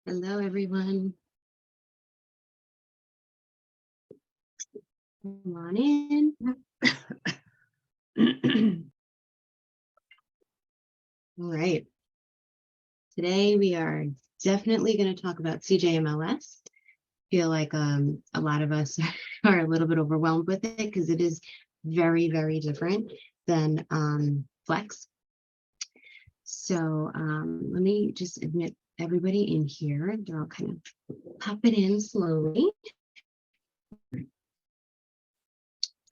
Hello, everyone. Come on in. All right. Today we are definitely going to talk about CJMLS. Feel like a lot of us are a little bit overwhelmed with it because it is very, very different than Flex. So let me just admit everybody in here. They're all kind of popping in slowly.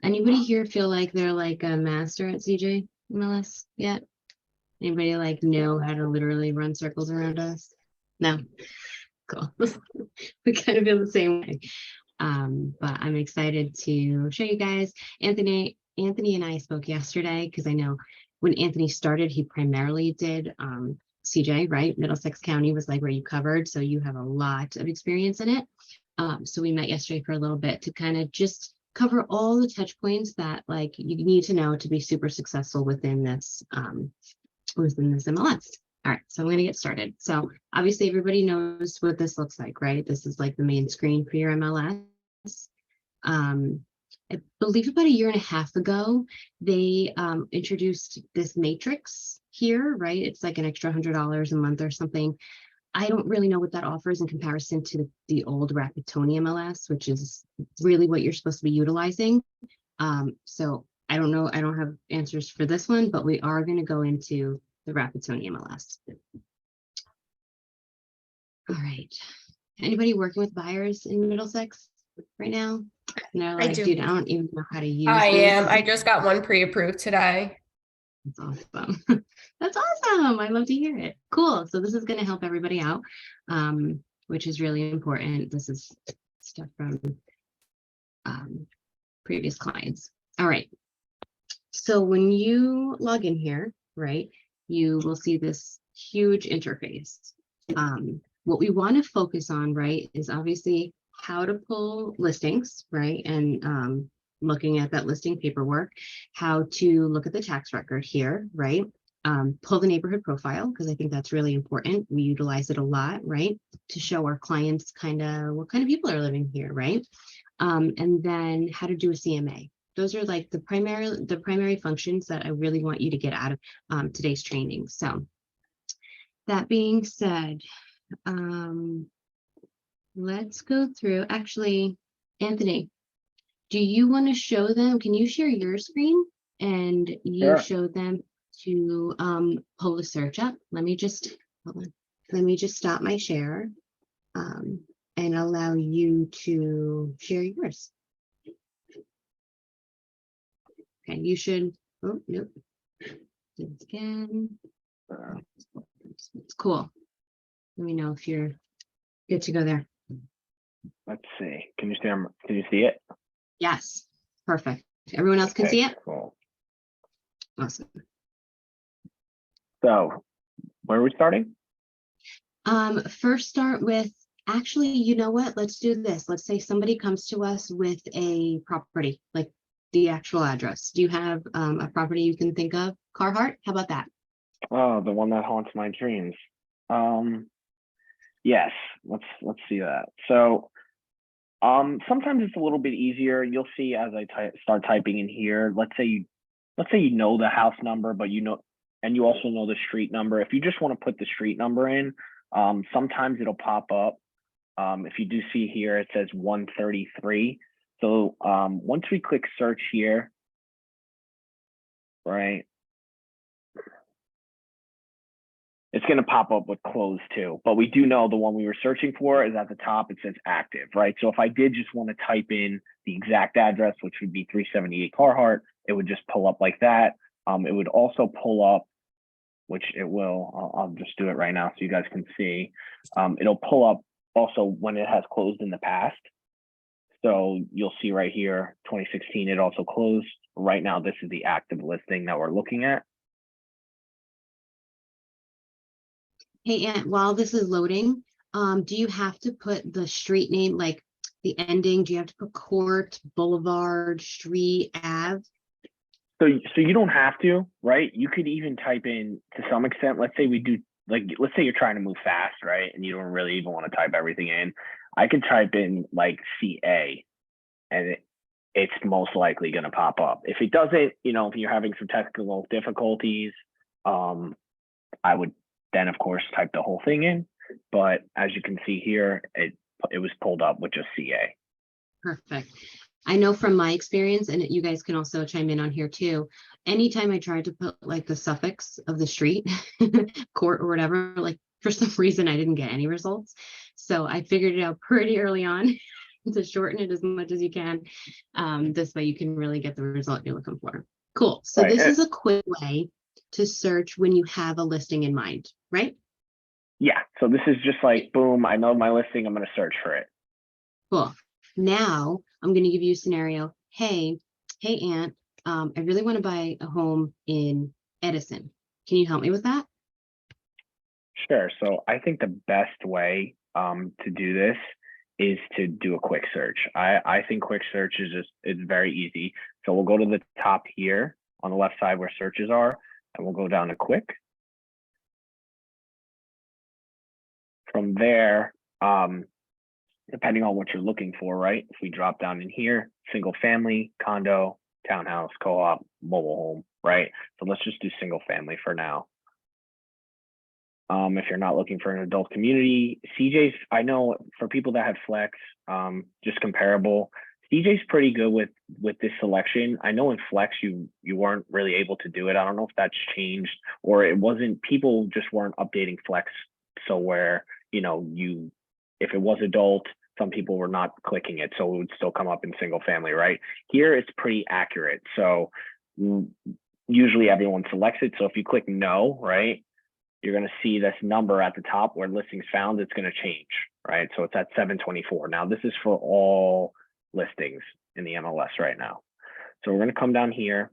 Anybody here feel like they're like a master at CJMLS yet? Anybody like know how to literally run circles around us? No? Cool. We kind of feel the same way. But I'm excited to show you guys. Anthony and I spoke yesterday because I know when Anthony started, he primarily did CJ, right? Middlesex County was like where you covered. So you have a lot of experience in it. So we met yesterday for a little bit to kind of just cover all the touch points that like you need to know to be super successful within this MLS. All right, so I'm going to get started. So obviously everybody knows what this looks like, right? This is like the main screen for your MLS. I believe about a year and a half ago, they introduced this matrix here, right? It's like an extra $100 a month or something. I don't really know what that offers in comparison to the old Rapid-Tony MLS, which is really what you're supposed to be utilizing. So I don't know. I don't have answers for this one, but we are going to go into the Rapid-Tony MLS. All right. Anybody working with buyers in Middlesex right now? And they're like, dude, I don't even know how to use I this. am. I just got one pre-approved today. That's awesome. That's awesome. I love to hear it. Cool. So this is going to help everybody out, which is really important. This is stuff from previous clients. All right. So when you log in here, right, you will see this huge interface. What we want to focus on, right, is obviously how to pull listings, right, and looking at that listing paperwork, how to look at the tax record here, right, pull the neighborhood profile, because I think that's really important. We utilize it a lot, right, to show our clients kind of what kind of people are living here, right, and then how to do a CMA. Those are like the primary functions that I really want you to get out of today's training. So that being said, let's go through. Actually, Anthony, do you want to show them? Can you share your screen and you show them to pull the search up? Let me just hold on. Let me just stop my share and allow you to share yours. Okay, you should. Oh, nope. Do it again. It's cool. Let me know if you're good to go there. Let's see. Can you see it? Yes. Perfect. Everyone else can see it? Cool. Awesome. So where are we starting? First start with, actually, you know what? Let's do this. Let's say somebody comes to us with a property, like the actual address. Do you have a property you can think of? Carhart? How about that? Oh, the one that haunts my dreams. Yes, let's see that. So sometimes it's a little bit easier. You'll see as I start typing in here. Let's say you know the house number, but you also know the street number. If you just want to put the street number in, sometimes it'll pop up. If you do see here, it says 133. So once we click search here, right, it's going to pop up with closed too. But we do know the one we were searching for is at the top. It says active, right? So if I did just want to type in the exact address, which would be 378 Carhart, it would just pull up like that. It would also pull up, which it will. I'll just do it right now so you guys can see. It'll pull up also when it has closed in the past. So you'll see right here, 2016, it also closed. Right now, this is the active listing that we're looking at. Hey, Aunt, while this is loading, do you have to put the street name, like the ending? Do you have to put Court, Boulevard, Street, Ave? So you don't have to, right? You could even type in, to some extent, let's say we do like, let's say you're trying to move fast, right? And you don't really even want to type everything in. I could type in like CA and it's most likely going to pop up. If it doesn't, you know, if you're having some technical difficulties, I would then of course type the whole thing in. But as you can see here, it was pulled up with just CA. Perfect. I know from my experience, and you guys can also chime in on here too. Anytime I tried to put like the suffix of the street, court or whatever, like for some reason I didn't get any results. So I figured it out pretty early on to shorten it as much as you can. This way you can really get the result you're looking for. Cool. So Right. this is a quick way to search when you have a listing in mind, right? Yeah. So this is just like, boom, I know my listing, I'm going to search for it. Cool. Now I'm going to give you a scenario. Hey, Aunt, I really want to buy a home in Edison. Can you help me with that? Sure. So I think the best way to do this is to do a quick search. I think quick search is it's very easy. So we'll go to the top here on the left side where searches are, and we'll go down to quick. From there, depending on what you're looking for, right? If we drop down in here, single family, condo, townhouse, co-op, mobile home, right? So let's just do single family for now. If you're not looking for an adult community, CJ's, I know for people that have Flex, just comparable, CJ's pretty good with this selection. I know in Flex, you weren't really able to do it. I don't know if that's changed or it wasn't, people just weren't updating Flex. So where, you know, if it was adult, some people were not clicking it, so it would still come up in single family, right? Here, it's pretty accurate. So usually everyone selects it. So if you click no, right, you're going to see this number at the top where listings found, it's going to change, right? So it's at 724. Now, this is for all listings in the MLS right now. So we're going to come down here.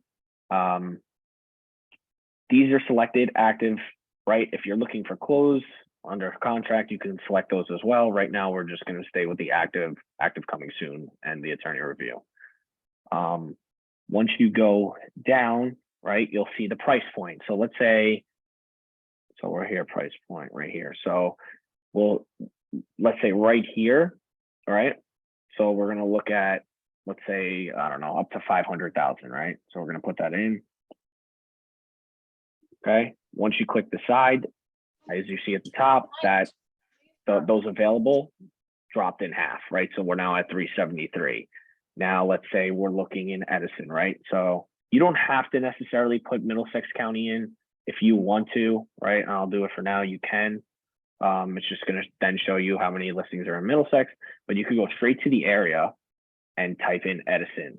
These are selected, active, right? If you're looking for close, under contract, you can select those as well. Right now, we're just going to stay with the active coming soon and the attorney review. Once you go down, right, you'll see the price point. So let's say, so we're here, price point right here. So let's say right here, all right? So we're going to look at, let's say, I don't know, up to 500,000, right? So we're going to put that in. Okay. Once you click decide, as you see at the top, that those available dropped in half, right? So we're now at 373. Now, let's say we're looking in Edison, right? So you don't have to necessarily put Middlesex County in if you want to, right? I'll do it for now, you can. It's just gonna then show you how many listings are in Middlesex, but you can go straight to the area and type in Edison.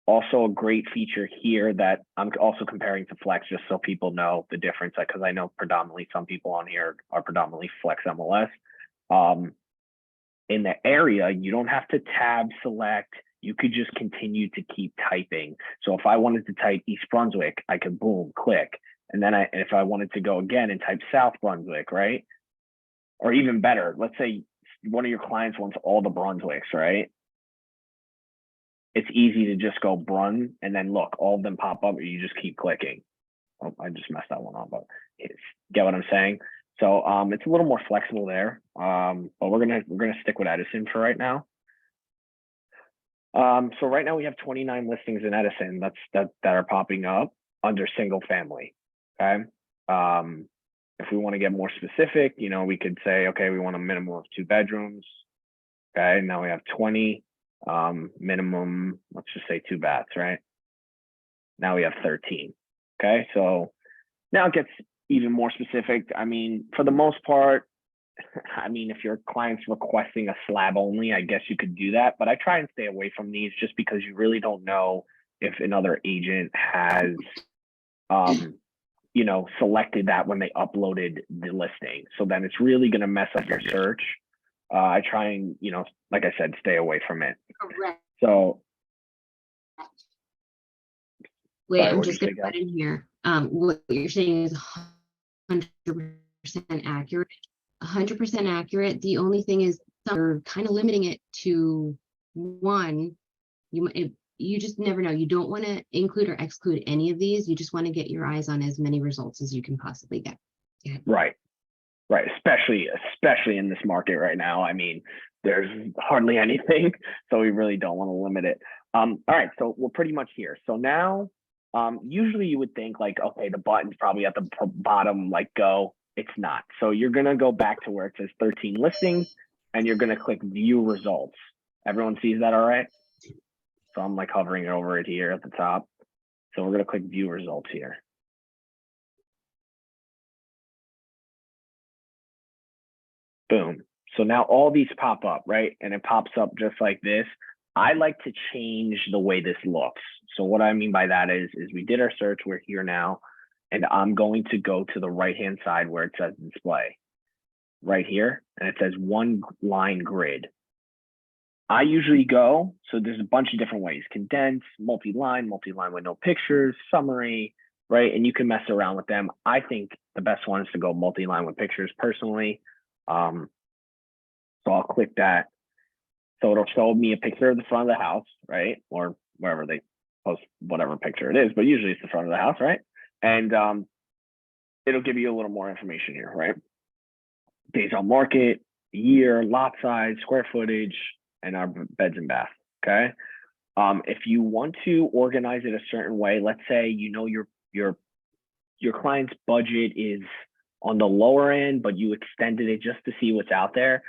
Also a great feature here that I'm also comparing to Flex, just so people know the difference, because I know predominantly some people on here are predominantly Flex MLS. In the area, you don't have to tab select. You could just continue to keep typing. So if I wanted to type East Brunswick, I could boom, click. And then if I wanted to go again and type South Brunswick, right? Or even better, let's say one of your clients wants all the Brunswicks, right? It's easy to just go Brun and then look, all of them pop up, or you just keep clicking. Oh, I just messed that one up, but get what I'm saying? So it's a little more flexible there. But we're gonna stick with Edison for right now. So right now we have 29 listings in Edison that are popping up under single family. Okay. If we want to get more specific, you know, we could say, okay, we want a minimum of 2 bedrooms. Okay, now we have 20. Minimum, let's just say 2 baths, right? Now we have 13. Okay, so now it gets even more specific. I mean, for the most part, I mean, if your client's requesting a slab only, I guess you could do that, but I try and stay away from these just because you really don't know if another agent has, you know, selected that when they uploaded the listing. So then it's really going to mess up your search. I try and, you know, like I said, stay away from it. Correct. So wait, sorry, I'm what just did you going to say, put in here. What you're saying is 100% accurate. 100% accurate. The only thing is you're kind of limiting it to one. You just never know. You don't want to include or exclude any of these. You just want to get your eyes on as many results as you can possibly get. Right. Right. Especially in this market right now. I mean, there's hardly anything, so we really don't want to limit it. All right, so we're pretty much here. So now, usually you would think like, okay, the button's probably at the bottom, like go. It's not. So you're gonna go back to where it says 13 listings, and you're gonna click view results. Everyone sees that, all right? So I'm like hovering over it here at the top. So we're gonna click view results here. Boom. So now all these pop up, right? And it pops up just like this. I like to change the way this looks. So what I mean by that is we did our search, we're here now, and I'm going to go to the right-hand side where it says display right here, and it says one line grid. I usually go, so there's a bunch of different ways: condense, multi-line with no pictures, summary, right? And you can mess around with them. I think the best one is to go multi-line with pictures personally. So I'll click that. So it'll show me a picture of the front of the house, right? Or wherever they post whatever picture it is, but usually it's the front of the house, right? And it'll give you a little more information here, right? Days on market, year, lot size, square footage, and our beds and bath, okay? If you want to organize it a certain way, let's say you know your client's budget is on the lower end, but you extended it just to see what's out there.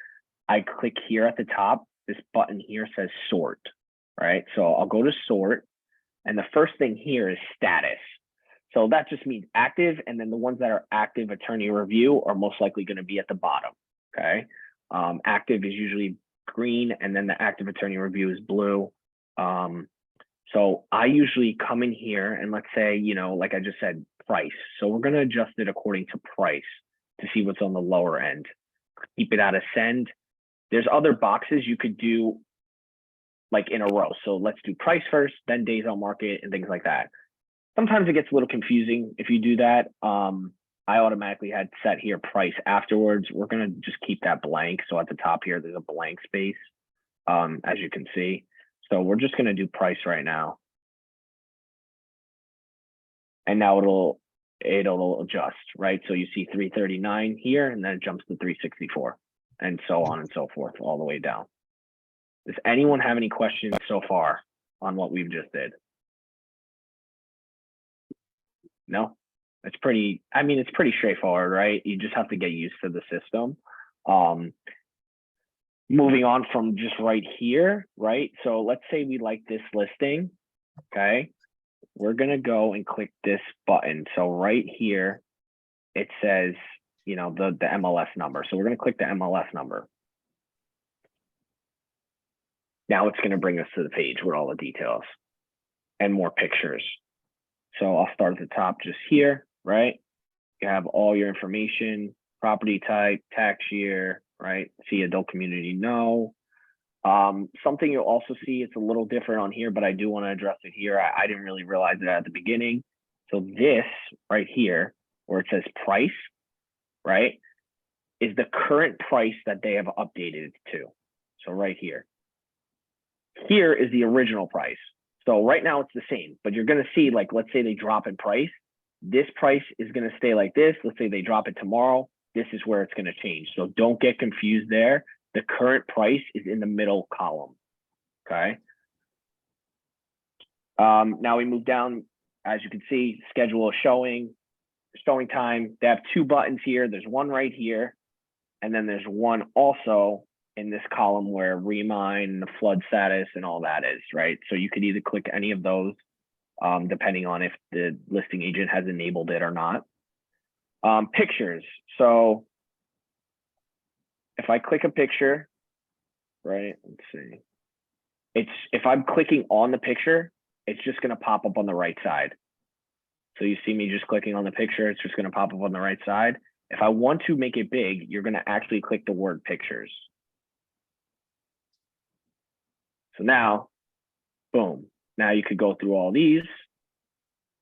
I click here at the top. This button here says sort, right? So I'll go to sort, and the first thing here is status. So that just means active, and then the ones that are active attorney review are most likely going to be at the bottom, okay? Active is usually green, and then the active attorney review is blue. So I usually come in here and let's say, you know, like I just said, price. So we're going to adjust it according to price to see what's on the lower end. Keep it out of send. There's other boxes you could do like in a row. So let's do price first, then days on market and things like that. Sometimes it gets a little confusing if you do that. I automatically had set here price afterwards. We're going to just keep that blank. So at the top here, there's a blank space, as you can see. So we're just going to do price right now. And now it'll adjust, right? So you see 339 here, and then it jumps to 364, and so on and so forth, all the way down. Does anyone have any questions so far on what we've just did? No? It's pretty, I mean, it's pretty straightforward, right? You just have to get used to the system. Moving on from just right here, right? So let's say we like this listing, okay? We're gonna go and click this button. So right here, it says, you know, the MLS number. So we're gonna click the MLS number. Now it's gonna bring us to the page with all the details and more pictures. So I'll start at the top just here, right? You have all your information, property type, tax year, right? See adult community, no. Something you'll also see, it's a little different on here, but I do want to address it here. I didn't really realize it at the beginning. So this right here, where it says price, right, is the current price that they have updated it to. So right here. Here is the original price. So right now it's the same, but you're going to see, like, let's say they drop in price. This price is going to stay like this. Let's say they drop it tomorrow. This is where it's going to change. So don't get confused there. The current price is in the middle column, okay? Now we move down, as you can see, schedule a showing time. They have two buttons here. There's one right here, and then there's one also in this column where remine, the flood status, and all that is, right? So you could either click any of those, depending on if the listing agent has enabled it or not. Pictures. So if I click a picture, right, let's see. If I'm clicking on the picture, it's just going to pop up on the right side. So you see me just clicking on the picture, it's just going to pop up on the right side. If I want to make it big, you're going to actually click the word pictures. So now, boom. Now you could go through all these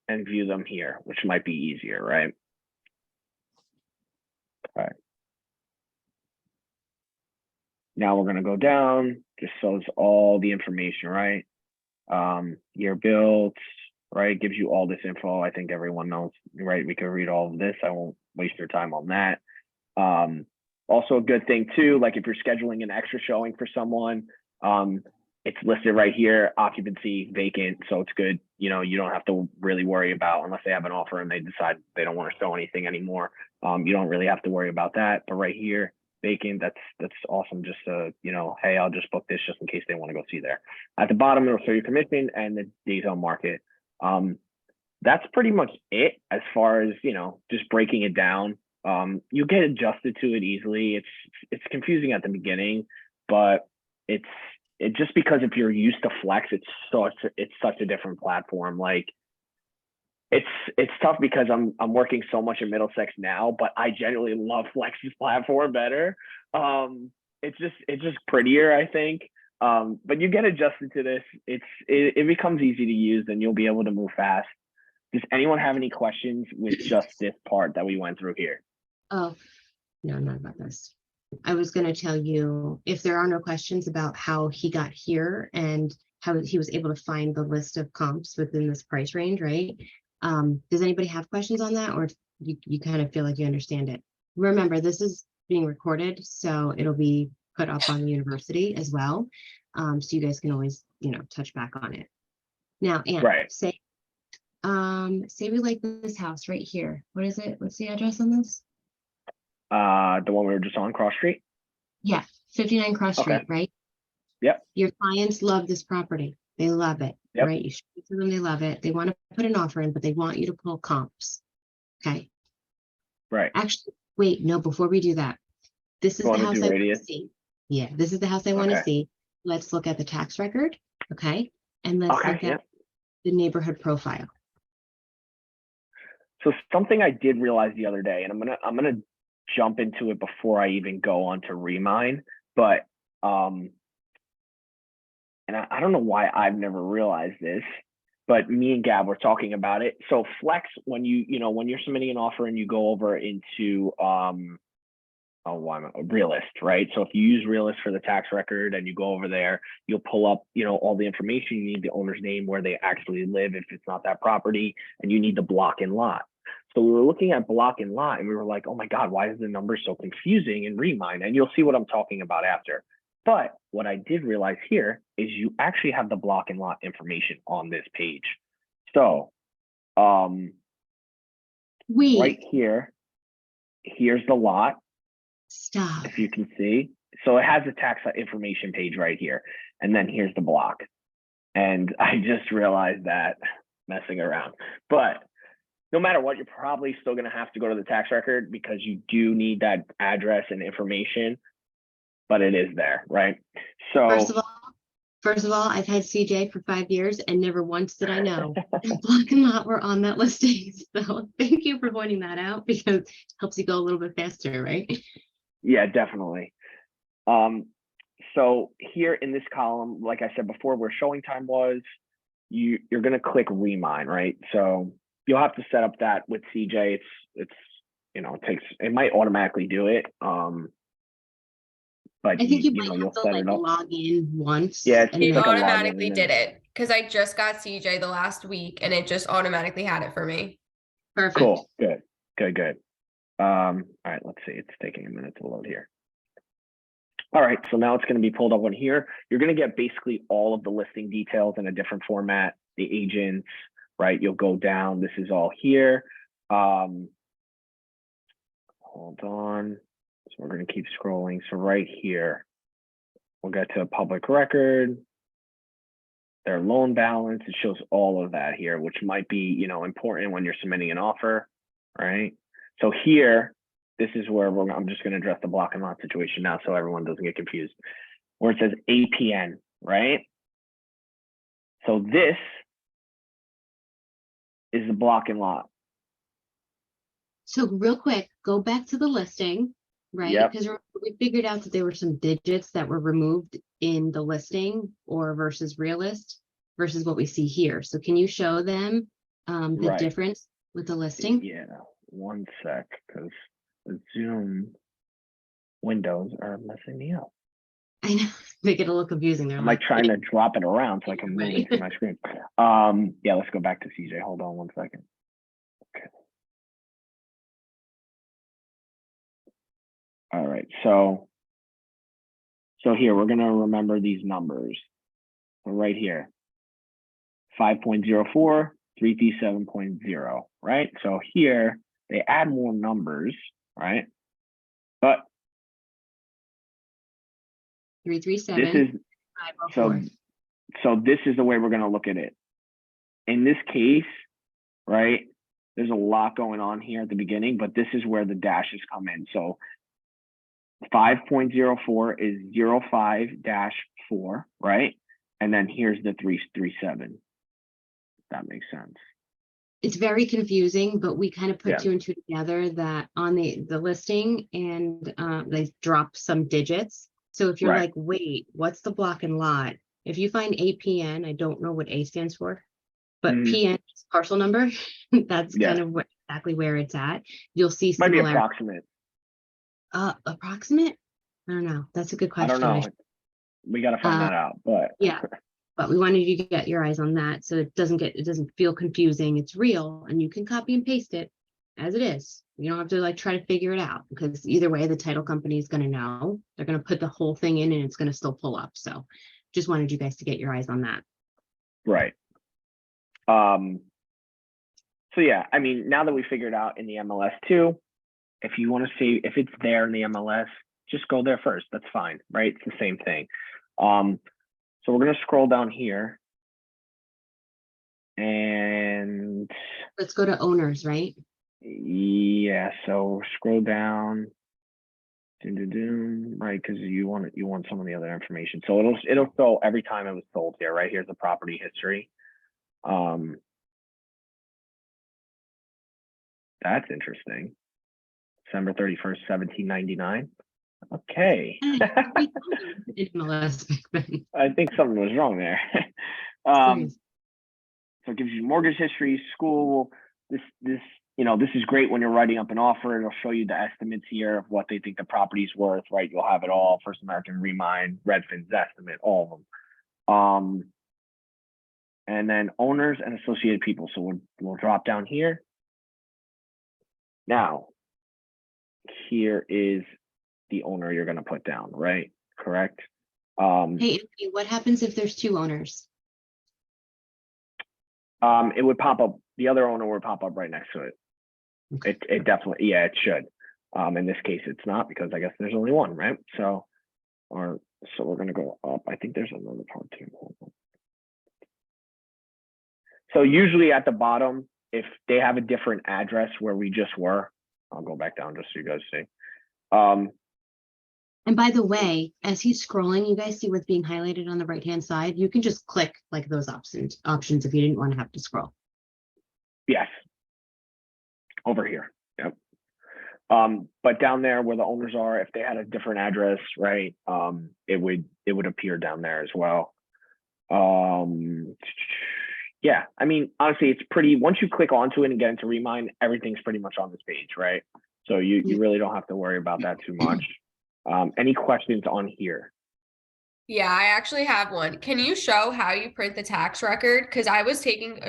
and view them here, which might be easier, right? All right. Now we're going to go down, just shows all the information, right? Year built, right? It gives you all this info. I think everyone knows, right? We could read all of this. I won't waste your time on that. Also a good thing too, like if you're scheduling an extra showing for someone, it's listed right here, occupancy vacant. So it's good. You know, you don't have to really worry about, unless they have an offer and they decide they don't want to show anything anymore. You don't really have to worry about that. But right here, vacant, that's awesome. Just you know, hey, I'll just book this just in case they want to go see there. At the bottom, it'll show your commission and the days on market. That's pretty much it as far as, you know, just breaking it down. You get adjusted to it easily. It's confusing at the beginning, but it just because if you're used to Flex, it's such a different platform. Like it's tough because I'm working so much in Middlesex now, but I genuinely love Flex's platform better. It's just prettier, I think. But you get adjusted to this. It becomes easy to use, and you'll be able to move fast. Does anyone have any questions with just this part that we went through here? Oh, no, not about this. I was going to tell you, if there are no questions about how he got here and how he was able to find the list of comps within this price range, right? Does anybody have questions on that, or you kind of feel like you understand it? Remember, this is being recorded, so it'll be put up on the university as well. So you guys can always, you know, touch back on it. Now, Anne, Right. say we like this house right here. What is it? What's the address on this? The one we were just on, Cross Street. Yeah, 59 Cross Okay. Street, right? Yep. Your clients love this property. They love it, Yep. right? You show it to them, they love it. They want to put an offer in, but they want you to pull comps. Okay. Right. Actually, wait, no, before we do that, this is You the wanna house do I want to radius? see. Yeah, this is the house I want to Okay. see. Let's look at the tax record, okay? And let's Okay, look yeah. at the neighborhood profile. So something I did realize the other day, and I'm gonna jump into it before I even go on to Remine, but and I don't know why I've never realized this, but me and Gab were talking about it. So Flex, when when you're submitting an offer and you go over into Realist, right? So if you use Realist for the tax record and you go over there, you'll pull up, all the information. You need the owner's name, where they actually live, if it's not that property, and you need the block and lot. So we were looking at block and lot, and we were like, oh my God, why is the number so confusing in Remine? And you'll see what I'm talking about after. But what I did realize here is you actually have the block and lot information on this page. So right here, here's the lot. Stop. If you can see. So it has a tax information page right here. And then here's the block. And I just realized that messing around. But no matter what, you're probably still going to have to go to the tax record because you do need that address and information. But it is there, right? So First of all, I've had CJ for 5 years and never once did I know that block and lot were on that listing. So thank you for pointing that out, because it helps you go a little bit faster, right? Yeah, definitely. So here in this column, like I said before, where showing time was, you're going to click Remine, right? So you'll have to set up that with CJ. It might automatically do it. But I think you you'll might have to set like it up. log in once. Yeah, and It it's like a login automatically and did it because I just got CJ the last week and it just automatically had it for me. Perfect. Cool. Good. All right, let's see. It's taking a minute to load here. All right, so now it's going to be pulled up on here. You're going to get basically all of the listing details in a different format. The agents, right? You'll go down. This is all here. Hold on. So we're going to keep scrolling. So right here, we'll get to a public record, their loan balance. It shows all of that here, which might be, important when you're submitting an offer, right? So here, this is where I'm just going to address the block and lot situation now so everyone doesn't get confused. Where it says APN, right? So this is the block and lot. So real quick, go back to the listing, right? Yep. Because we figured out that there were some digits that were removed in the listing or versus Realist versus what we see here. So can you show them the Right. difference with the listing? Yeah, one sec, because the Zoom windows are messing me up. I know, make it a little confusing. They're I'm like trying to drop it around so I can move Right. it to my screen. Yeah, let's go back to CJ. Hold on 1 second. Okay. All right, so here we're gonna remember these numbers. So right here, 5.04, 337.0, right? So here they add more numbers, right? But this 337. is so this is the way we're gonna look at it. In this case, right? There's a lot going on here at the beginning, but this is where the dashes come in. So 5.04 is 05-4, right? And then here's the 337. That makes sense. It's very confusing, but we kind of put Yeah. 2 and 2 together that on the listing, and they drop some digits. So if you're Right. like, wait, what's the block and lot? If you find APN, I don't know what A stands for, but Mhm. PN is parcel number. That's Yeah. kind of exactly where it's at. You'll see Might be similar. approximate. Approximate? I don't know. That's a good I question. don't know. We got to find that out, but Yeah. But we wanted you to get your eyes on that so it doesn't feel confusing. It's real, and you can copy and paste it as it is. You don't have to like try to figure it out, because either way the title company is going to know. They're going to put the whole thing in and it's going to still pull up. So just wanted you guys to get your eyes on that. right. So yeah, I mean, now that we figured out in the MLS too, if you want to see if it's there in the MLS, just go there first. That's fine, right? It's the same thing. So we're gonna scroll down here, and Let's go to owners, right? yeah, so scroll down, right? Because you want some of the other information. So it'll show every time it was sold here, right? Here's the property history. That's interesting. December 31st, 1799. Okay. MLS back then. I think something was wrong there. So Serious. it gives you mortgage history, school. This this is great when you're writing up an offer. It'll show you the estimates here of what they think the property's worth, right? You'll have it all. First American, Remind, Redfin's estimate, all of them. And then owners and associated people. So we'll drop down here. Now, here is the owner you're going to put down, right? Correct. Hey, Anthony, what happens if there's 2 owners? It would pop up. The other owner would pop up right next to it. Okay. It definitely, yeah, it should. In this case, it's not, because I guess there's only one, right? So we're gonna go up. I think there's another part too. So usually at the bottom, if they have a different address where we just were, I'll go back down just so you guys see. And by the way, as he's scrolling, you guys see what's being highlighted on the right-hand side. You can just click like those options if you didn't want to have to scroll. Yes. Over here. Yep. But down there where the owners are, if they had a different address, right, it would appear down there as well. Yeah, I mean, honestly, it's pretty, once you click onto it and get into Remind, everything's pretty much on this page, right? So you really don't have to worry about that too much. Any questions on here? Yeah, I actually have one. Can you show how you print the tax record? Because I was taking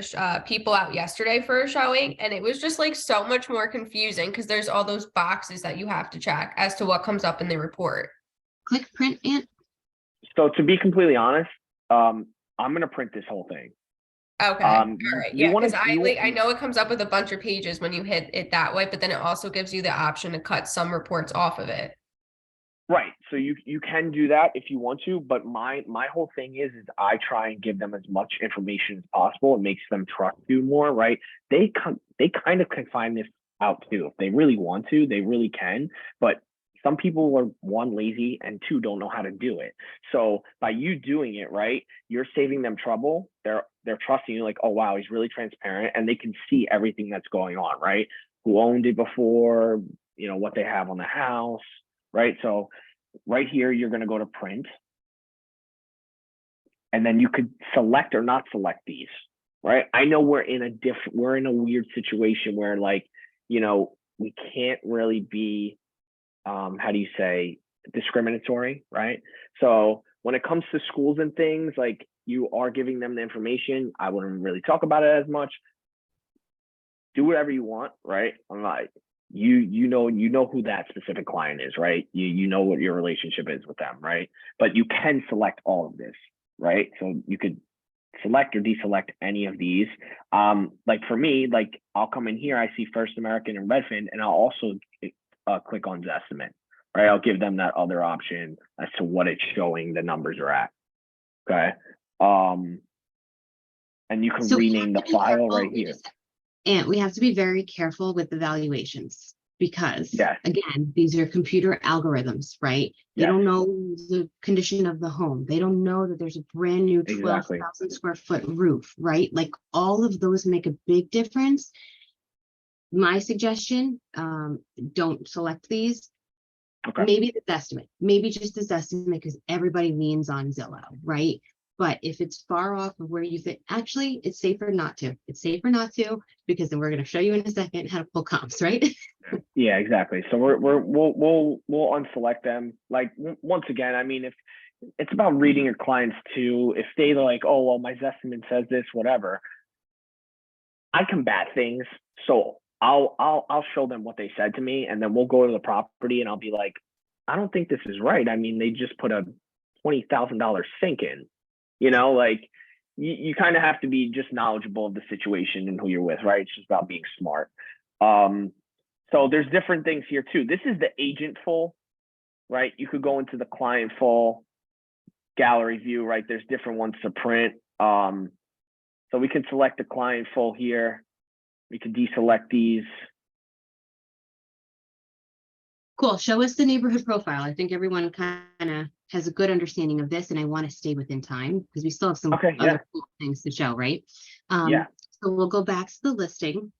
people out yesterday for a showing, and it was just like so much more confusing because there's all those boxes that you have to check as to what comes up in the report. Click print, Ant. So to be completely honest, I'm gonna print this whole thing. Okay, all right, yeah, because I know it comes up with a bunch of pages when you hit it that way, but then it also gives you the option to cut some reports off of it. Right. So you can do that if you want to, but my whole thing is I try and give them as much information as possible. It makes them trust you more, right? They kind of can find this out too. If they really want to, they really can. But some people are, 1, lazy, and 2, don't know how to do it. So by you doing it, right, you're saving them trouble. They're trusting you, like, oh wow, he's really transparent, and they can see everything that's going on, right? Who owned it before, what they have on the house. Right. So right here, you're going to go to print. And then you could select or not select these. Right. I know we're in a weird situation where, like, we can't really be, how do you say, discriminatory, right? So when it comes to schools and things, like you are giving them the information, I wouldn't really talk about it as much. Do whatever you want, right? I'm like, you know who that specific client is, right? You know what your relationship is with them, right? But you can select all of this, right? So you could select or deselect any of these. Like for me, like I'll come in here, I see First American and Redfin, and I'll also click on Zestimate, right? I'll give them that other option as to what it's showing the numbers are at. Okay. And you can So we rename have the to be file careful, right here. And we have to be very careful with the valuations because, Yes. again, these are computer algorithms, right? They Yes. don't know the condition of the home. They don't know that there's a brand new Exactly. 12,000 square foot roof, right? Like all of those make a big difference. My suggestion, don't select these. Okay. Maybe the estimate, maybe just this estimate because everybody leans on Zillow, right? But if it's far off of where you think, actually, it's safer not to. It's safer not to, because then we're going to show you in a second how to pull comps, right? Yeah, exactly. So we'll unselect them. Like once again, I mean, if it's about reading your clients too, if they like, oh well, my Zestimate says this, whatever. I combat things, so I'll show them what they said to me, and then we'll go to the property, and I'll be like, I don't think this is right. I mean, they just put a $20,000 sink in. You know, like you kind of have to be just knowledgeable of the situation and who you're with, right? It's just about being smart. So there's different things here too. This is the agent full, right? You could go into the client full, gallery view, right? There's different ones to print. So we can select the client full here. We can deselect these. Cool. Show us the neighborhood profile. I think everyone kind of has a good understanding of this, and I want to stay within time because we still have some other cool things to show, right? Yeah. So we'll go back to the listing.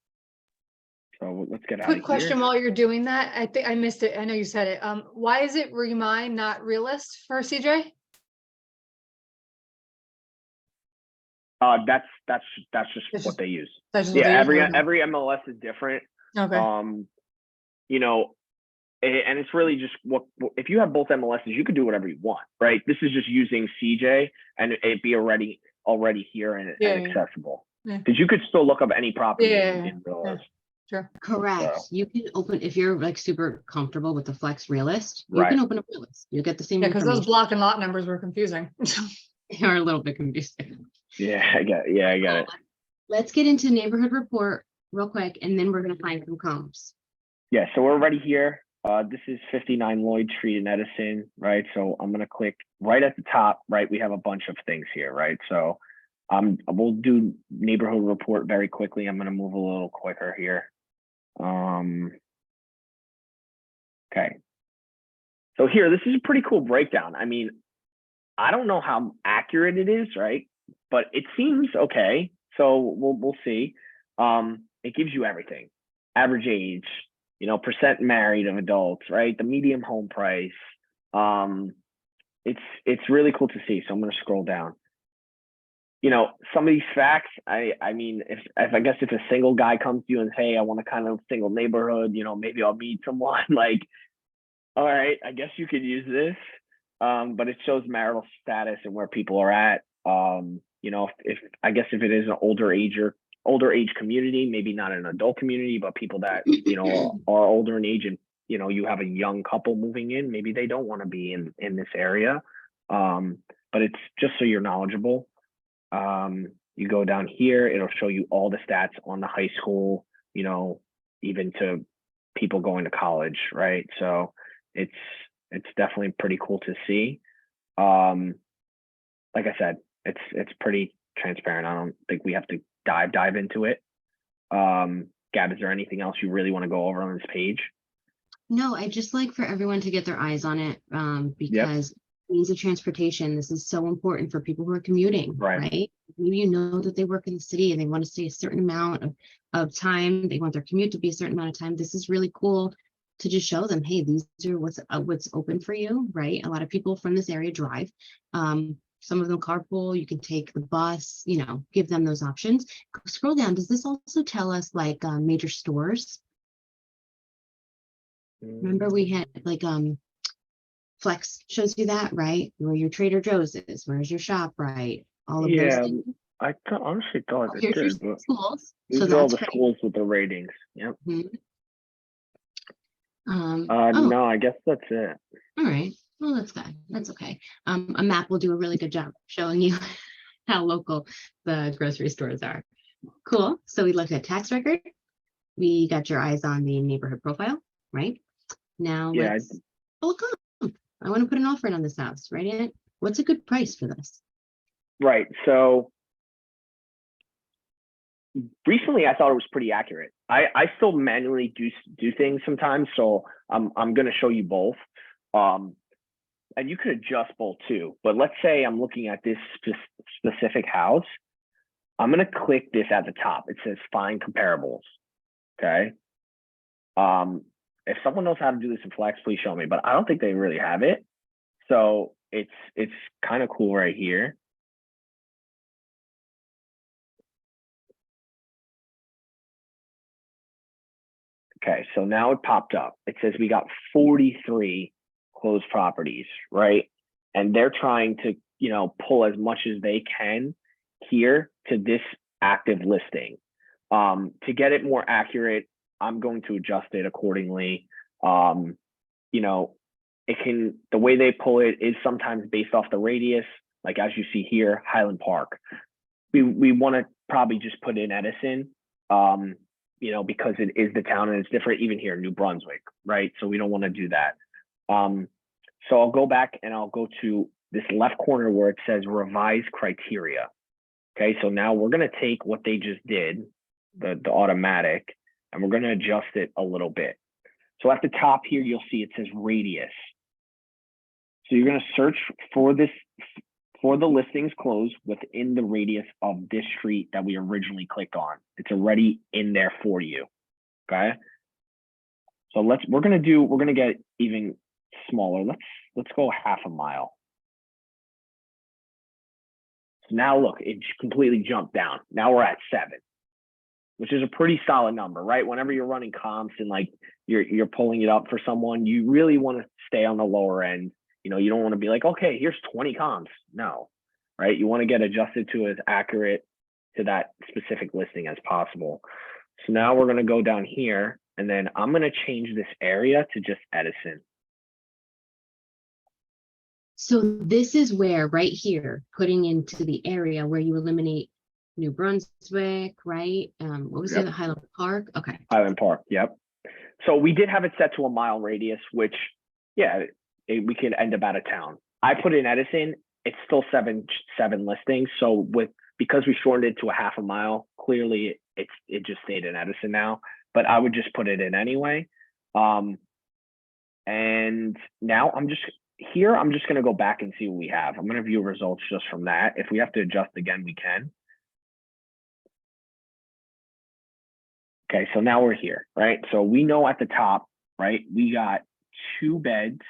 So let's get out Quick of question here. while you're doing that. I think I missed it. I know you said it. Why is it Remind, not Realist for CJ? That's just It's what just- they use. That's just what Yeah, they use? every MLS is different. Okay. You know, and it's really just what if you have both MLSs, you could do whatever you want, right? This is just using CJ and it'd be already here and accessible. Because you could still look up any property in Realist. Sure. Correct. So. You can open, if you're like super comfortable with the Flex Realist, you Right. can open a Realist. You'll get the same Yeah, because those information. block and lot numbers were confusing. They are a little bit confusing. Yeah, I got it. Let's get into neighborhood report real quick, and then we're going to find some comps. Yeah, so we're already here. This is 59 Lloyd Street in Edison, right? So I'm gonna click right at the top, right? We have a bunch of things here, right? So we'll do neighborhood report very quickly. I'm gonna move a little quicker here. Okay. So here, this is a pretty cool breakdown. I mean, I don't know how accurate it is, right? But it seems okay. So we'll see. It gives you everything. Average age, you know, percent married of adults, right? The median home price. It's really cool to see. So I'm gonna scroll down. You know, some of these facts, I mean, if I guess if a single guy comes to you and say, hey, I want a kind of single neighborhood, you know, maybe I'll meet someone, like, all right, I guess you could use this. But it shows marital status and where people are at. You know, if I guess if it is an older age community, maybe not an adult community, but people that, you know, are older in age and, you know, you have a young couple moving in, maybe they don't want to be in this area. But it's just so you're knowledgeable. You go down here, it'll show you all the stats on the high school, you know, even to people going to college, right? So it's definitely pretty cool to see. Like I said, it's pretty transparent. I don't think we have to dive into it. Gab, is there anything else you really want to go over on this page? No, I just like for everyone to get their eyes on it, because means of transportation, this is so important for people who are commuting, right? Maybe you know that they work in the city and they want to stay a certain amount of time. They want their commute to be a certain amount of time. This is really cool to just show them, hey, these are what's open for you, right? A lot of people from this area drive. Some of them carpool, you can take the bus, you know, give them those options. Scroll down. Does this also tell us like major stores? Remember we had like Flex shows you that, right? Where your Trader Joe's is, where's your ShopRite, all of those Yeah, things. honestly thought it Here's your did, but schools, these so are all that's the great. schools with the ratings. Yep. Mhm. Oh, No, I guess that's it. all right. Well, that's good. That's okay. A map will do a really good job showing you how local the grocery stores are. Cool. So we looked at tax record. We got your eyes on the neighborhood profile, right? Now Yeah, let's look up. I want to put an offer in on this house, right? Ant? What's a good price for this? right. So recently I thought it was pretty accurate. I still manually do things sometimes, so I'm gonna show you both. And you could adjust both too. But let's say I'm looking at this specific house. I'm gonna click this at the top. It says find comparables. Okay. If someone knows how to do this in Flex, please show me. But I don't think they really have it. So it's kind of cool right here. Okay, so now it popped up. It says we got 43 closed properties, right? And they're trying to, pull as much as they can here to this active listing. To get it more accurate, I'm going to adjust it accordingly. The way they pull it is sometimes based off the radius, like as you see here, Highland Park. We want to probably just put in Edison. Because it is the town and it's different even here in New Brunswick, right? So we don't want to do that. So I'll go back and I'll go to this left corner where it says revise criteria. Okay, so now we're going to take what they just did, the automatic, and we're going to adjust it a little bit. So at the top here, you'll see it says radius. So you're going to search for the listings closed within the radius of this street that we originally clicked on. It's already in there for you. Okay. So we're gonna get even smaller. Let's go half a mile. So now look, it completely jumped down. Now we're at 7, which is a pretty solid number, right? Whenever you're running comps and like you're pulling it up for someone, you really want to stay on the lower end. You don't want to be like, okay, here's 20 comps. No, right? You want to get adjusted to as accurate to that specific listing as possible. So now we're going to go down here and then I'm going to change this area to just Edison. So this is where right here, putting into the area where you eliminate New Brunswick, right? What was it? Highland Park? Okay. Highland Park, yep. So we did have it set to a mile radius, which, we could end up out of town. I put in Edison, it's still seven listings. So because we shortened it to a half a mile, clearly it just stayed in Edison now, but I would just put it in anyway. And now I'm just going to go back and see what we have. I'm going to view results just from that. If we have to adjust again, we can. Okay, so now we're here, right? So we know at the top, right, we got 2 beds,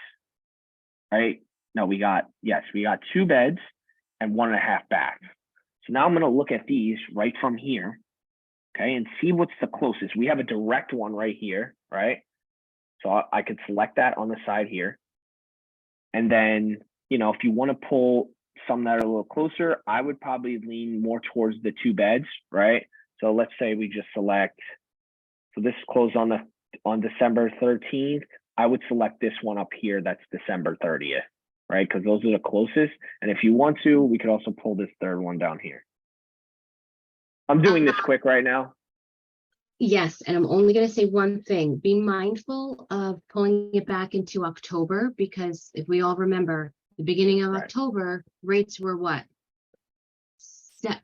right? No, we got 2 beds and 1.5 baths. So now I'm going to look at these right from here, okay, and see what's the closest. We have a direct one right here, right? So I could select that on the side here. And then, if you want to pull some that are a little closer, I would probably lean more towards the 2 beds, right? So let's say we just select, so this closed on December 13th. I would select this one up here. That's December 30th, right? Because those are the closest. And if you want to, we could also pull this third one down here. I'm doing this quick right now. Yes, and I'm only going to say one thing. Be mindful of pulling it back into October, because if we all remember, the beginning of October, rates were what?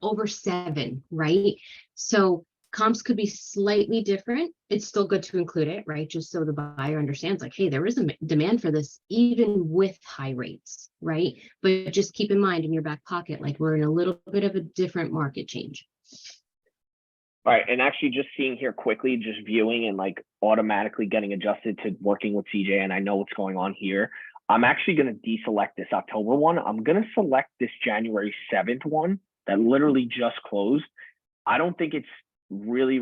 Over 7, right? So comps could be slightly different. It's still good to include it, right? Just so the buyer understands, like, hey, there is a demand for this, even with high rates, right? But just keep in mind in your back pocket, like, we're in a little bit of a different market change. All right, and actually just seeing here quickly, just viewing and like automatically getting adjusted to working with CJ, and I know what's going on here. I'm actually going to deselect this October one. I'm going to select this January 7th one that literally just closed. I don't think it's really,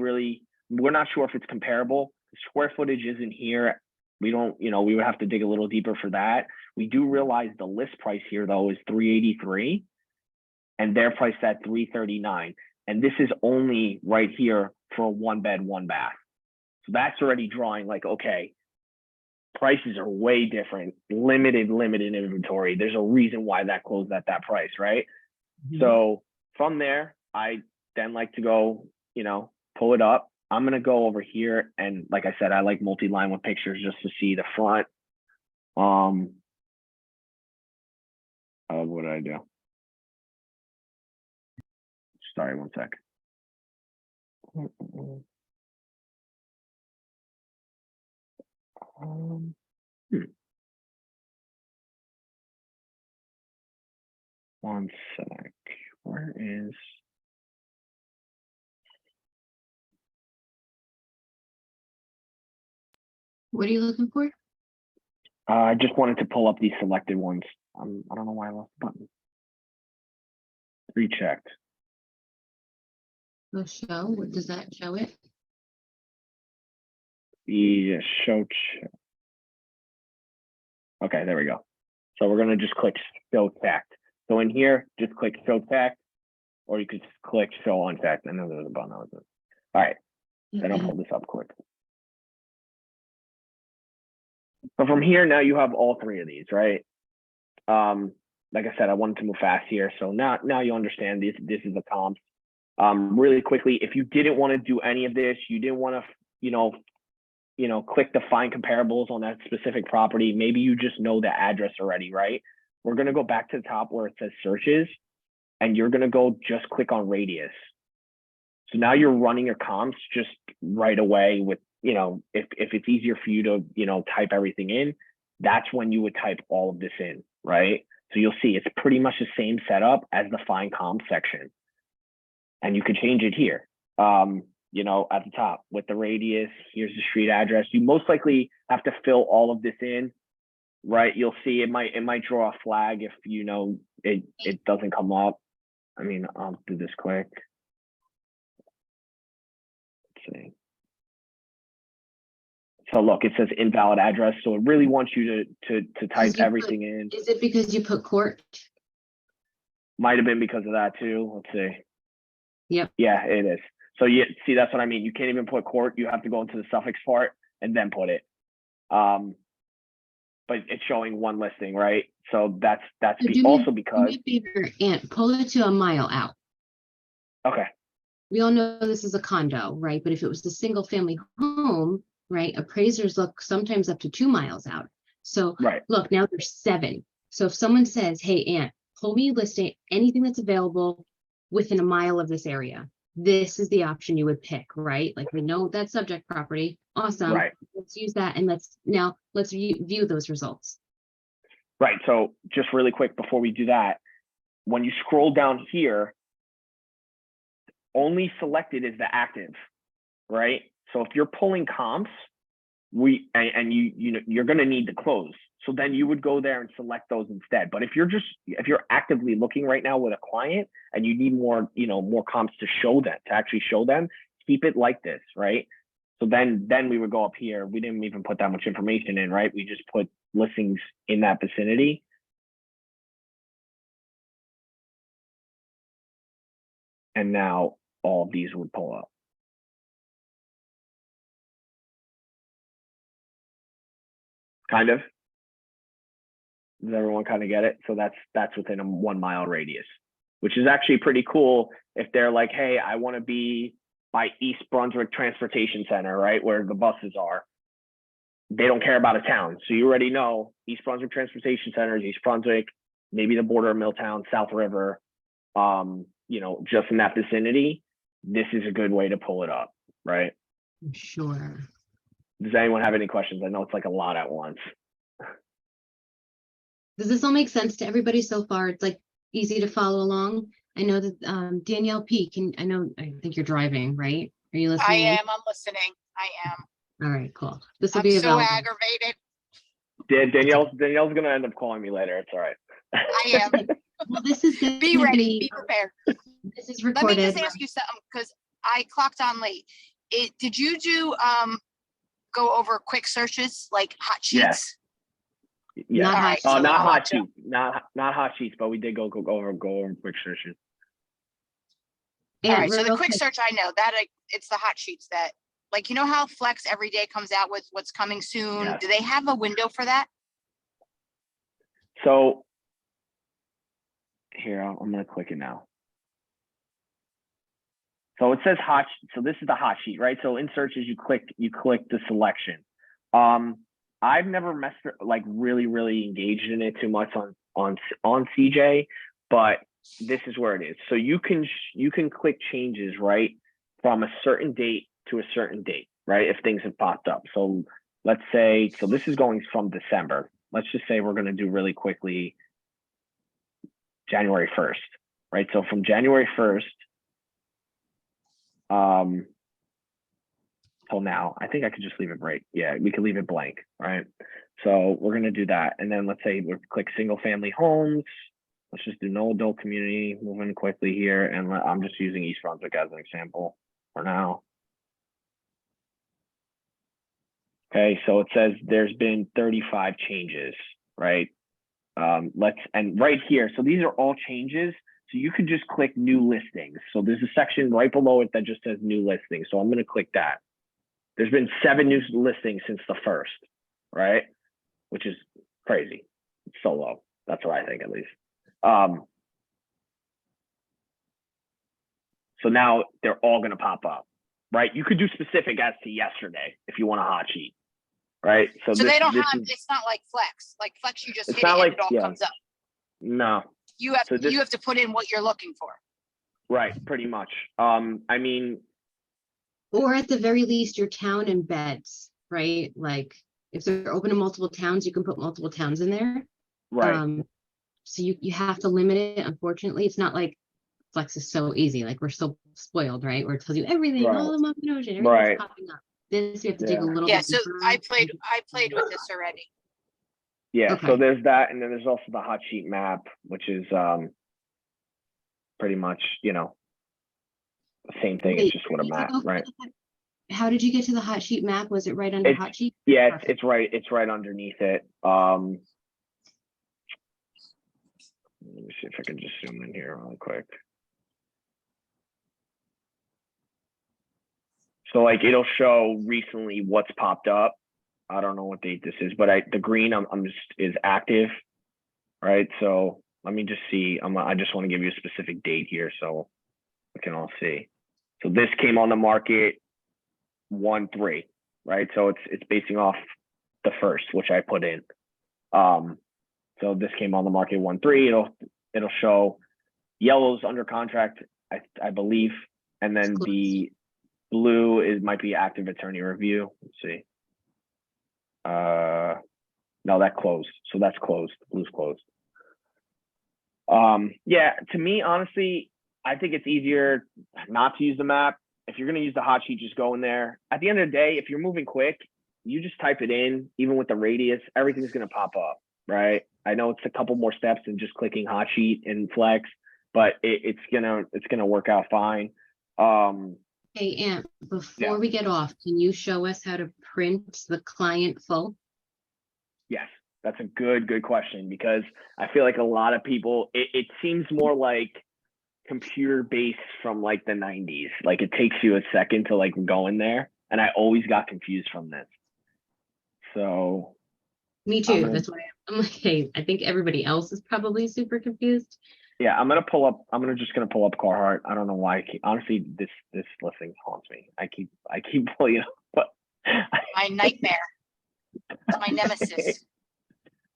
we're not sure if it's comparable. The square footage isn't here. We don't, we would have to dig a little deeper for that. We do realize the list price here though is 383 and their price at 339. And this is only right here for a 1-bed, 1-bath. So that's already drawing like, okay, prices are way different, limited inventory. There's a reason why that closed at that price, right? So from there, I then like to go, pull it up. I'm going to go over here. And like I said, I like multi-line with pictures just to see the front. What did I do? Sorry, one sec. One sec. Where is? What are you looking for? I just wanted to pull up these selected ones. I don't know why I lost the button. Rechecked. Oh, show. What does that show it? The show. Okay, there we go. So we're gonna just click show fact. So in here, just click show fact, or you could just click show on fact. I know there's a button. All right, then I'll pull this up quick. So from here, now you have all three of these, right? Like I said, I wanted to move fast here. So now you understand this is the comps. Really quickly, if you didn't want to do any of this, you didn't want to, click the find comparables on that specific property. Maybe you just know the address already, right? We're going to go back to the top where it says searches, and you're going to go just click on radius. So now you're running your comps just right away with, if it's easier for you to, type everything in, that's when you would type all of this in, right? So you'll see it's pretty much the same setup as the find comp section. And you could change it here, at the top with the radius. Here's the street address. You most likely have to fill all of this in, right? You'll see it might draw a flag if it doesn't come up. I mean, I'll do this quick. Let's see. So look, it says invalid address. So it really wants you to type everything in. Is it because you put court? Might have been because of that too. Let's see. Yep. Yeah, it is. So see, that's what I mean. You can't even put court. You have to go into the suffix part and then put it. But it's showing one listing, right? So that's also because. Do me a favor, Aunt, pull it to a mile out. Okay. We all know this is a condo, right? But if it was a single family home, right, appraisers look sometimes up to 2 miles out. So right. Look, now there's 7. So if someone says, hey, Aunt, pull me a listing, anything that's available within a mile of this area, this is the option you would pick, right? Like, we know that subject property. Awesome. Right. Let's use that. And let's view those results. Right. So just really quick before we do that, when you scroll down here, only selected is the active, right? So if you're pulling comps, you're going to need to close. So then you would go there and select those instead. But if you're actively looking right now with a client and you need more comps to actually show them, keep it like this, right? So then we would go up here. We didn't even put that much information in, right? We just put listings in that vicinity. And now all of these would pull up. Kind of. Does everyone kind of get it? So that's within a 1 mile radius, which is actually pretty cool. If they're like, hey, I want to be by East Brunswick Transportation Center, right, where the buses are. They don't care about a town. So you already know East Brunswick Transportation Center is East Brunswick, maybe the border of Milltown, South River, just in that vicinity. This is a good way to pull it up, right? Sure. Does anyone have any questions? I know it's like a lot at once. Does this all make sense to everybody so far? It's like easy to follow along. I know that Danielle P. I think you're driving, right? Are you listening? I am. I'm listening. I am. All right, cool. This will I'm be so available. aggravated. Danielle's gonna end up calling me later. It's all right. I am. Well, this is gonna Be ready. Be prepared. This is Let recorded. me just ask you something because I clocked on late. Did you do go over quick searches, like hot Yes. sheets? Yeah. Not All hot right, sheets. Oh, so not I'll hot watch it. sheets, not hot sheets, but we did go over quick searches. All And right, so the real quick quick, search, I know that it's the hot sheets that, like, you know how Flex every day comes out with what's coming soon? Yes. Do they have a window for that? So here, I'm gonna click it now. So it says hot. So this is the hot sheet, right? So in searches, you click the selection. I've never really engaged in it too much on CJ, but this is where it is. So you can click changes, right, from a certain date to a certain date, right? If things have popped up. So let's say, so this is going from December. Let's just say we're going to do really quickly January 1st, right? So from January 1st, till now, I think I could just leave it right. Yeah, we could leave it blank, right? So we're going to do that. And then let's say we click single family homes. Let's just do no adult community, moving quickly here. And I'm just using East Brunswick as an example for now. Okay, so it says there's been 35 changes, right? And right here, so these are all changes. So you could just click new listings. So there's a section right below it that just says new listings. So I'm going to click that. There's been 7 new listings since the 1st, right? Which is crazy. It's so low. That's what I think, at least. So now they're all going to pop up, right? You could do specific as to yesterday if you want a hot sheet, right? So they don't have, it's not like Flex. Like Flex, you just It's hit it not and like- it all yeah. comes up. No, You have So this- you have to put in what you're looking for. right, pretty much. I mean, or at the very least, your town embeds, right? Like if they're open in multiple towns, you can put multiple towns in there. right, So you have to limit it. Unfortunately, it's not like Flex is so easy. Like we're so spoiled, right? Where it tells you everything, Right. all the Muppet Ocean, everything's Right. popping up. This you have to dig a Yeah. little Yeah, bit so deeper I on. played with this already. yeah. So Okay. there's that, and then there's also the hot sheet map, which is pretty much, the same thing. It's Wait, just with a did you map, go for right? the- How did you get to the hot sheet map? Was it right under It's- hot sheet? Yeah, Perfect. it's right underneath it. Let me see if I can just zoom in here really quick. So like it'll show recently what's popped up. I don't know what date this is, but the green is active, right? So let me just see. I just want to give you a specific date here so we can all see. So this came on the market 1/3, right? So it's basing off the 1st, which I put in. So this came on the market 1/3. It'll show yellow's under contract, I believe, and then It's the blue might be active attorney review. Let's see. No, that closed. So that's closed. Blue's closed. Yeah, to me, honestly, I think it's easier not to use the map. If you're going to use the hot sheet, just go in there. At the end of the day, if you're moving quick, you just type it in, even with the radius, everything's going to pop up, right? I know it's a couple more steps than just clicking hot sheet and Flex, but it's gonna work out fine. Hey, Aunt, before Yeah. we get off, can you show us how to print the client full? Yes, that's a good question, because I feel like a lot of people, it seems more like computer based from like the 90s. Like it takes you a second to like go in there, and I always got confused from this. So Me I'm too. gonna- That's why I'm like, hey, I think everybody else is probably super confused. yeah, I'm just gonna pull up Carhartt. I don't know why. Honestly, this listing haunts me. I keep pulling it up, but My nightmare. It's my nemesis.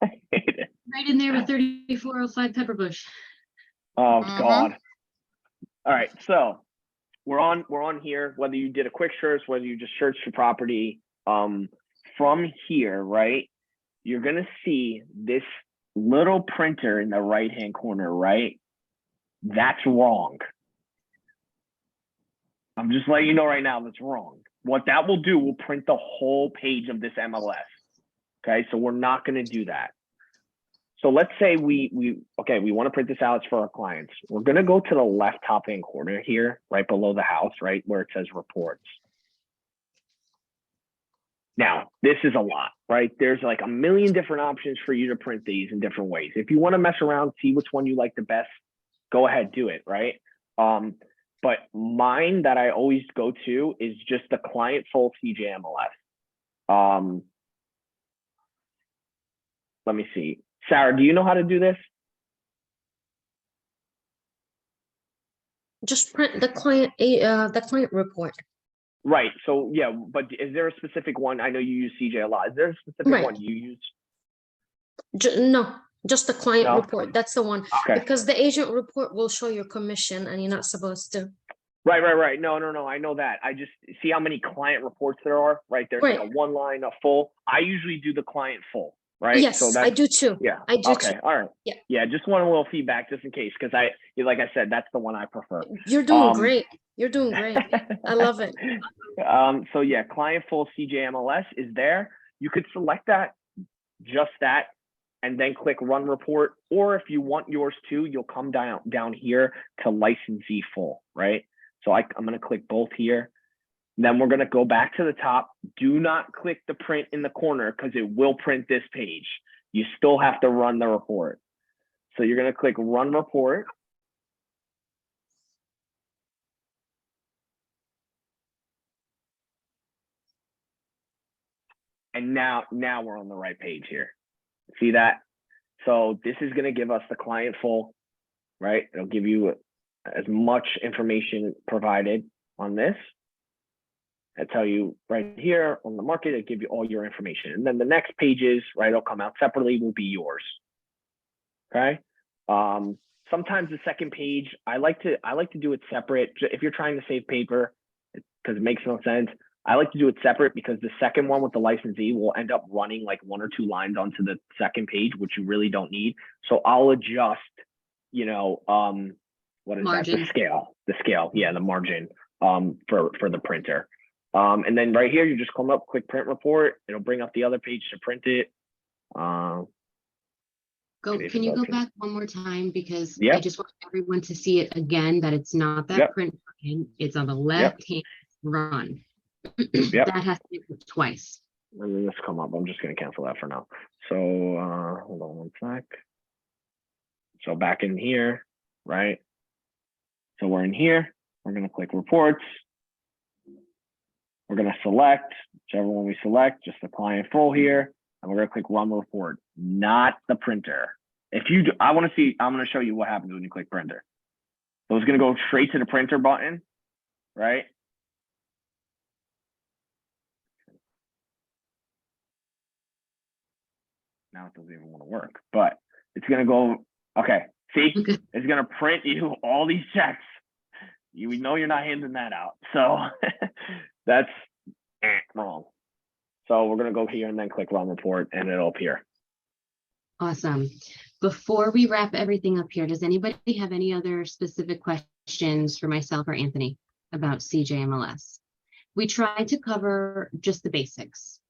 I hate it. Right in there with 3405 Pepperbush. Oh Mhm. God. All right, so we're on here, whether you did a quick search, whether you just searched for property, from here, right? You're gonna see this little printer in the right-hand corner, right? That's wrong. I'm just letting you know right now that's wrong. What that will do will print the whole page of this MLS. Okay, so we're not gonna do that. So let's say we want to print this out for our clients. We're going to go to the left top hand corner here, right below the house, right where it says reports. Now, this is a lot, right? There's like a million different options for you to print these in different ways. If you want to mess around, see which one you like the best, go ahead, do it, right? But mine that I always go to is just the client full CJMLS. Let me see. Sarah, do you know how to do this? Just print the client report. Right. So yeah, but is there a specific one? I know you use CJ a lot. Is there a specific Right. one you use? No, just the client No? report. That's the one. Okay. Because the agent report will show your commission and you're not supposed to. Right. No. I know that. I just see how many client reports there are, right? There's like a Right. one line, a full. I usually do the client full, right? Yes, So I do too. yeah. I do Okay. too. All right. Yeah. Yeah. Just want a little feedback just in case. Cause like I said, that's the one I prefer. You're doing great. You're doing great. I love it. So yeah, client full CJMLS is there. You could select that, just that, and then click run report. Or if you want yours too, you'll come down here to licensee full, right? So I'm going to click both here. Then we're going to go back to the top. Do not click the print in the corner because it will print this page. You still have to run the report. So you're going to click run report. And now we're on the right page here. See that? So this is going to give us the client full, right? It'll give you as much information provided on this. I tell you right here on the market, it'll give you all your information. And then the next pages, right, it'll come out separately, will be yours. Okay. Sometimes the second page, I like to do it separate. If you're trying to save paper, because it makes no sense. I like to do it separate because the second one with the licensee will end up running like 1 or 2 lines onto the second page, which you really don't need. So I'll adjust, you know, what is Margin. that? The scale. Yeah, the margin for the printer. And then right here, you just come up, click print report. It'll bring up the other page to print it. Can you go back one more time? Because Yeah. I just want everyone to see it again, that it's not that Yep. print button, it's on the left hand run. Yep. That has to be clicked twice. And then this come up. I'm just going to cancel that for now. So hold on one sec. So back in here, right? So we're in here. We're going to click reports. We're going to select whichever one we select, just the client full here. And we're going to click run report, not the printer. If you do, I'm going to show you what happens when you click printer. So it's going to go straight to the printer button, right? Now it doesn't even want to work, but it's going to go, okay, see, Okay. it's going to print you all these checks. You know you're not handing that out. So that's wrong. So we're going to go here and then click run report and it'll appear. Awesome. Before we wrap everything up here, does anybody have any other specific questions for myself or Anthony about CJMLS? We tried to cover just the basics.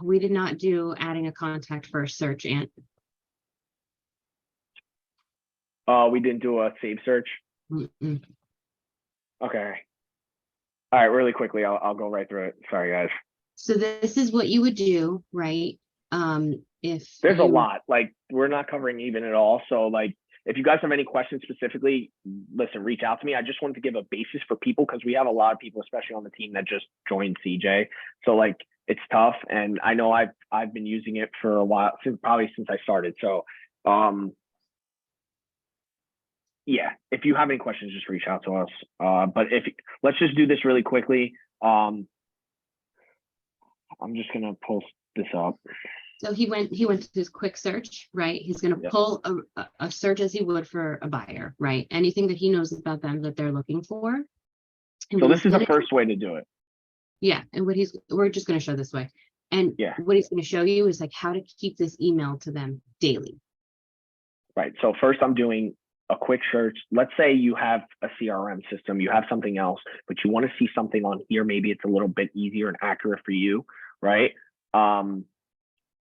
We did not do adding a contact for a search, and We didn't do a save search. mm-mm. Okay. All right, really quickly, I'll go right through it. Sorry, guys. So this is what you would do, right? If There's a you- lot, like we're not covering even at all. So like, if you guys have any questions specifically, listen, reach out to me. I just wanted to give a basis for people because we have a lot of people, especially on the team, that just joined CJ. So like, it's tough. And I know I've been using it for a while, probably since I started. So yeah, if you have any questions, just reach out to us. But let's just do this really quickly. I'm just gonna post this up. So he went to his quick search, right? He's going to Yeah. pull a search as he would for a buyer, right? Anything that he knows about them that they're looking for. And So what this he's is the gonna- first way to do it. Yeah, and we're just going to show this way. And Yeah. what he's going to show you is like how to keep this email to them daily. Right. So first I'm doing a quick search. Let's say you have a CRM system, you have something else, but you want to see something on here. Maybe it's a little bit easier and accurate for you, right?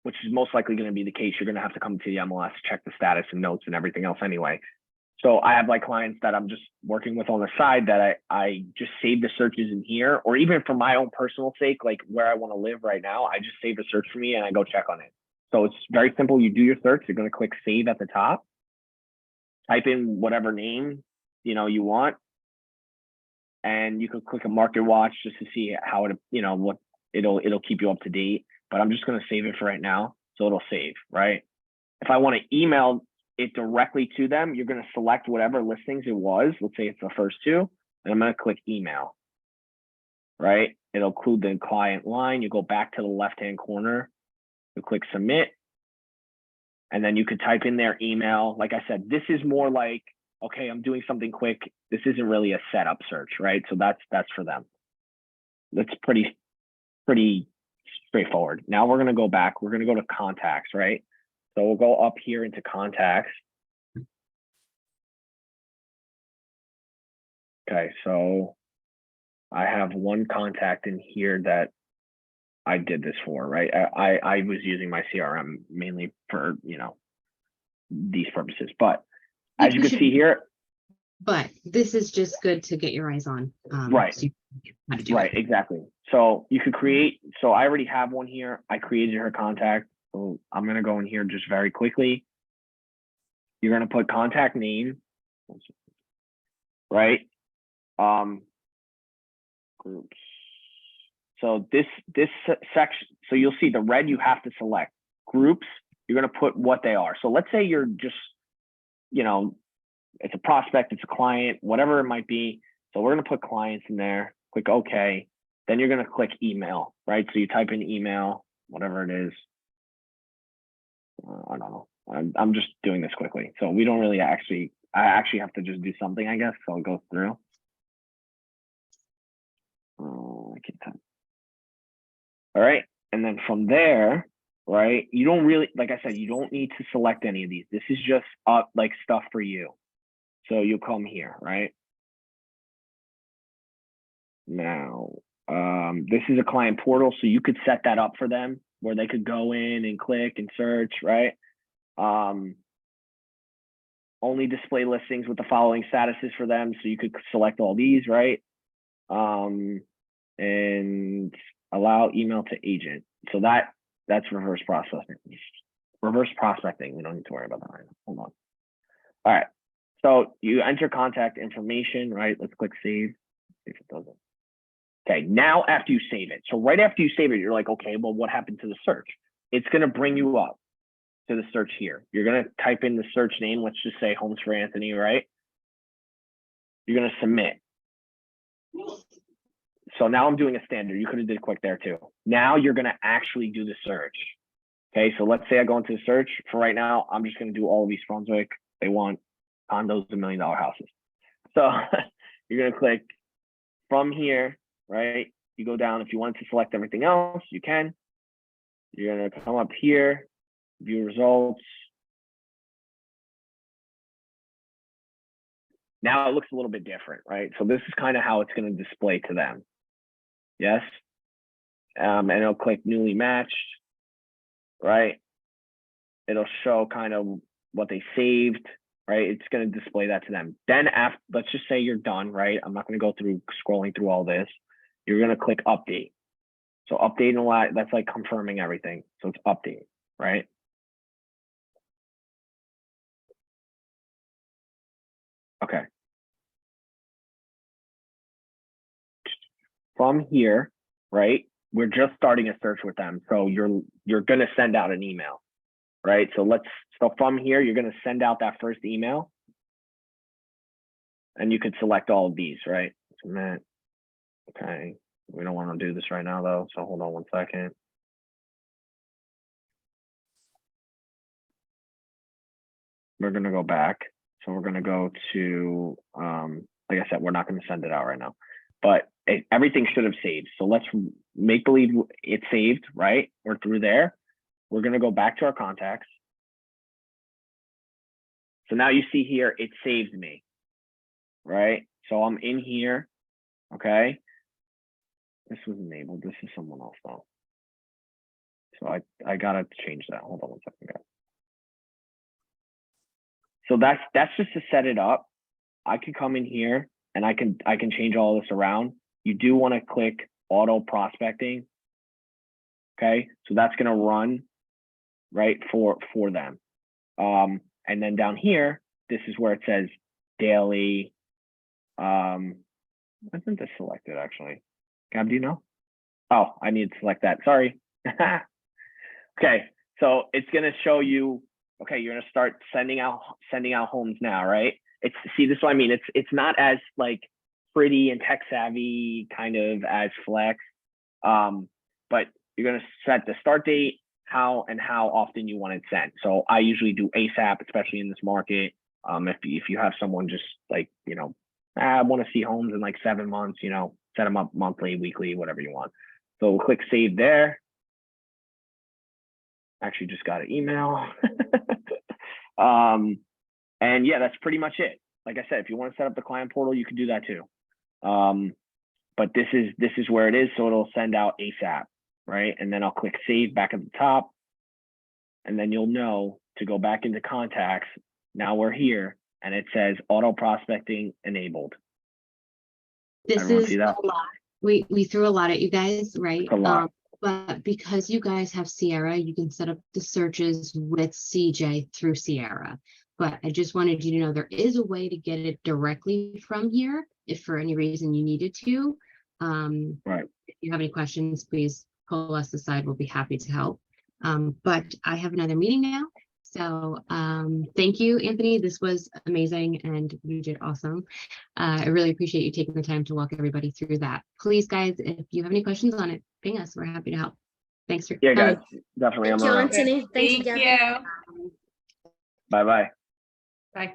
Which is most likely going to be the case. You're going to have to come to the MLS, check the status and notes and everything else anyway. So I have like clients that I'm just working with on the side that I just save the searches in here, or even for my own personal sake, like where I want to live right now, I just save a search for me and I go check on it. So it's very simple. You do your search, you're going to click save at the top, type in whatever name, you want. And you can click a market watch just to see how it, what it'll keep you up to date. But I'm just going to save it for right now. So it'll save, right? If I want to email it directly to them, you're going to select whatever listings it was. Let's say it's the first two, and I'm going to click email, right? It'll include the client line. You go back to the left-hand corner, you click submit, and then you could type in their email. Like I said, this is more like, okay, I'm doing something quick. This isn't really a setup search, right? So that's for them. That's pretty straightforward. Now we're going to go back. We're going to go to contacts, right? So we'll go up here into contacts. Okay, so I have one contact in here that I did this for, right? I was using my CRM mainly for, these purposes. But as you can see here, but this is just good to get your eyes on. Right. So you know how to do right, it. exactly. So you could create, so I already have one here. I created her contact. So I'm going to go in here just very quickly. You're going to put contact name, right? Groups. So this section, so you'll see the red you have to select. Groups, you're going to put what they are. So let's say you're just, it's a prospect, it's a client, whatever it might be. So we're going to put clients in there, click OK. Then you're going to click email, right? So you type in email, whatever it is. I don't know. I'm just doing this quickly. So we don't really I actually have to just do something, I guess. So I'll go through. I can't type. All right. And then from there, right, you don't really, like I said, you don't need to select any of these. This is just like stuff for you. So you come here, right? Now, this is a client portal, so you could set that up for them where they could go in and click and search, right? Only display listings with the following statuses for them. So you could select all these, right? And allow email to agent. So that's reverse prospecting. Reverse prospecting. We don't need to worry about that right now. Hold on. All right. So you enter contact information, right? Let's click save. See if it does it. Okay, now after you save it. So right after you save it, you're like, okay, well, what happened to the search? It's going to bring you up to the search here. You're going to type in the search name. Let's just say Homes for Anthony, right? You're going to submit. So now I'm doing a standard. You could have did quick there too. Now you're going to actually do the search. Okay, so let's say I go into the search. For right now, I'm just going to do all of East Brunswick. They want condos and $1 million houses. So you're going to click from here, right? You go down. If you want to select everything else, you can. You're going to come up here, view results. Now it looks a little bit different, right? So this is kind of how it's going to display to them. Yes. And it'll click newly matched, right? It'll show kind of what they saved, right? It's going to display that to them. Then after, let's just say you're done, right? I'm not going to go through scrolling through all this. You're going to click update. So update a lot, that's like confirming everything. So it's update, right? Okay. From here, right? We're just starting a search with them. So you're going to send out an email, right? So from here, you're going to send out that first email. And you could select all of these, right? Submit. Okay. We don't want to do this right now though. So hold on one second. We're going to go back. So we're going to go to, like I said, we're not going to send it out right now, but everything should have saved. So let's make believe it's saved, right? We're through there. We're going to go back to our contacts. So now you see here, it saved me, right? So I'm in here, okay? This was enabled. This is someone else though. So I got to change that. Hold on one second, guys. So that's just to set it up. I can come in here and I can change all this around. You do want to click auto prospecting. Okay, so that's going to run right for them. And then down here, this is where it says daily. I think this selected actually. Gab, do you know? Oh, I need to select that. Sorry. Okay, so it's going to show you. Okay, you're going to start sending out homes now, right? See, this is what I mean. It's not as like pretty and tech savvy kind of as Flex, but you're going to set the start date, how often you want it sent. So I usually do ASAP, especially in this market. If you have someone just like, you know, I want to see homes in like 7 months, you know, set them up monthly, weekly, whatever you want. So we'll click save there. Actually just got an email. And yeah, that's pretty much it. Like I said, if you want to set up the client portal, you can do that too. But this is where it is. So it'll send out ASAP, right? And then I'll click save back at the top. And then you'll know to go back into contacts. Now we're here and it says auto prospecting enabled. This Everyone is see a that? lot. We threw a lot at you guys, right? It's a lot. But because you guys have Sierra, you can set up the searches with CJ through Sierra. But I just wanted you to know there is a way to get it directly from here if for any reason you needed to. Right. If you have any questions, please pull us aside. We'll be happy to help. But I have another meeting now. So thank you, Anthony. This was amazing and you did awesome. I really appreciate you taking the time to walk everybody through that. Please, guys, if you have any questions on it, ping us. We're happy to help. Thanks for Yeah, coming. guys, definitely. Thank I'm you, around. Anthony. Thank you, Thank Gabby. you. Bye-bye. Bye.